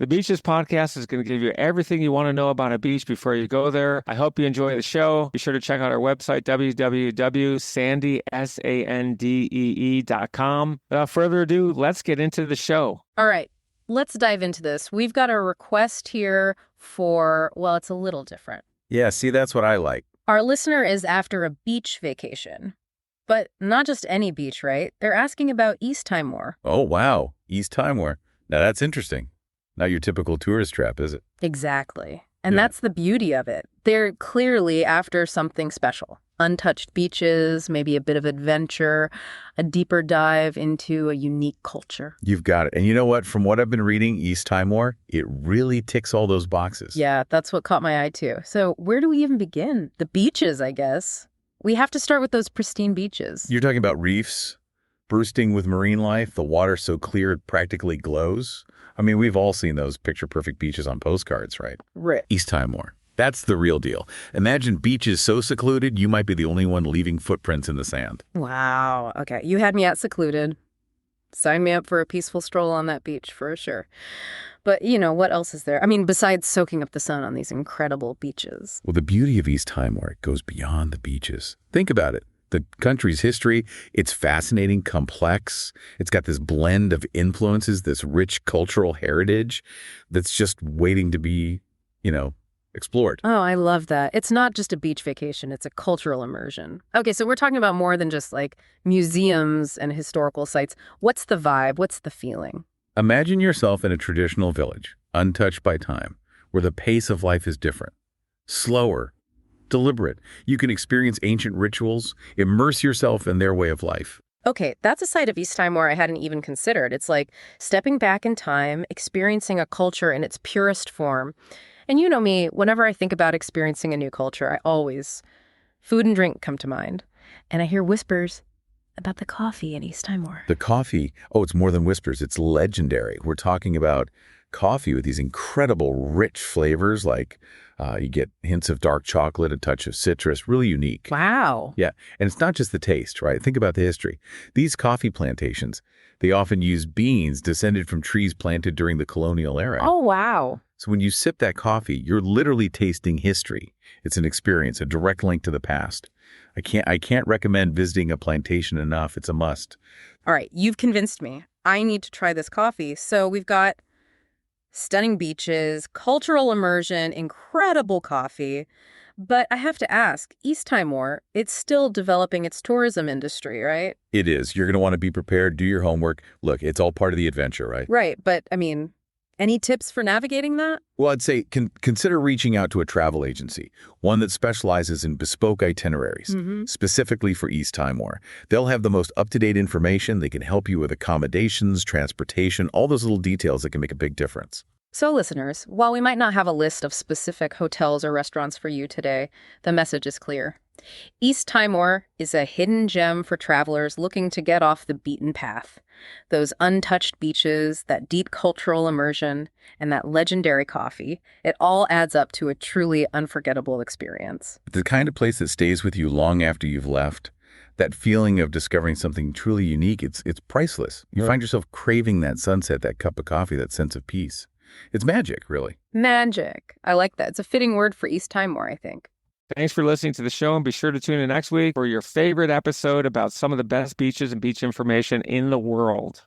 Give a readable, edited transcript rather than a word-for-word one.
The Beaches podcast is going to give you everything you want to know about a beach before you go there. I hope you enjoy the show. Be sure to check out our website, www.sandee.com. Without further ado, let's get into the show. All right, let's dive into this. We've got a request here for, well, it's a little different. Yeah, see, that's what I like. Our listener is after a beach vacation. But not just any beach, right? They're asking about East Timor. Oh, wow. East Timor. Now, that's interesting. Not your typical tourist trap, is it? Exactly. And Yeah. that's the beauty of it. They're clearly after something special. Untouched beaches, maybe a bit of adventure, a deeper dive into a unique culture. You've got it. And you know what? From what I've been reading, East Timor, it really ticks all those boxes. Yeah, that's what caught my eye too. So where do we even begin? The beaches, I guess. We have to start with those pristine beaches. You're talking about reefs, bursting with marine life, the water so clear it practically glows. I mean, we've all seen those picture-perfect beaches on postcards, right? Right. East Timor. That's the real deal. Imagine beaches so secluded, you might be the only one leaving footprints in the sand. Wow. Okay, you had me at secluded. Sign me up for a peaceful stroll on that beach for sure. But, what else is there? I mean, besides soaking up the sun on these incredible beaches. Well, the beauty of East Timor, it goes beyond the beaches. Think about it. The country's history, it's fascinating, complex. It's got this blend of influences, this rich cultural heritage that's just waiting to be, explored. Oh, I love that. It's not just a beach vacation, it's a cultural immersion. Okay, so we're talking about more than just like museums and historical sites. What's the vibe? What's the feeling? Imagine yourself in a traditional village, untouched by time, where the pace of life is different, slower, deliberate. You can experience ancient rituals, immerse yourself in their way of life. Okay, that's a side of East Timor I hadn't even considered. It's like stepping back in time, experiencing a culture in its purest form. And you know me, whenever I think about experiencing a new culture, food and drink come to mind. And I hear whispers about the coffee in East Timor. The coffee, it's more than whispers. It's legendary. We're talking about coffee with these incredible rich flavors, like you get hints of dark chocolate, a touch of citrus, really unique. Wow. Yeah, and it's not just the taste, right? Think about the history. These coffee plantations, they often use beans descended from trees planted during the colonial era. Oh, wow. So when you sip that coffee, you're literally tasting history. It's an experience, a direct link to the past. I can't recommend visiting a plantation enough. It's a must. All right, you've convinced me. I need to try this coffee. So we've got stunning beaches, cultural immersion, incredible coffee. But I have to ask, East Timor, it's still developing its tourism industry, right? It is. You're going to want to be prepared, do your homework. Look, it's all part of the adventure, right? Right, but any tips for navigating that? Well, I'd say consider reaching out to a travel agency, one that specializes in bespoke itineraries, specifically for East Timor. They'll have the most up-to-date information. They can help you with accommodations, transportation, all those little details that can make a big difference. So listeners, while we might not have a list of specific hotels or restaurants for you today, the message is clear. East Timor is a hidden gem for travelers looking to get off the beaten path. Those untouched beaches, that deep cultural immersion, and that legendary coffee, it all adds up to a truly unforgettable experience. The kind of place that stays with you long after you've left, that feeling of discovering something truly unique, it's priceless. You find yourself craving that sunset, that cup of coffee, that sense of peace. It's magic, really. Magic. I like that. It's a fitting word for East Timor, I think. Thanks for listening to the show, and be sure to tune in next week for your favorite episode about some of the best beaches and beach information in the world.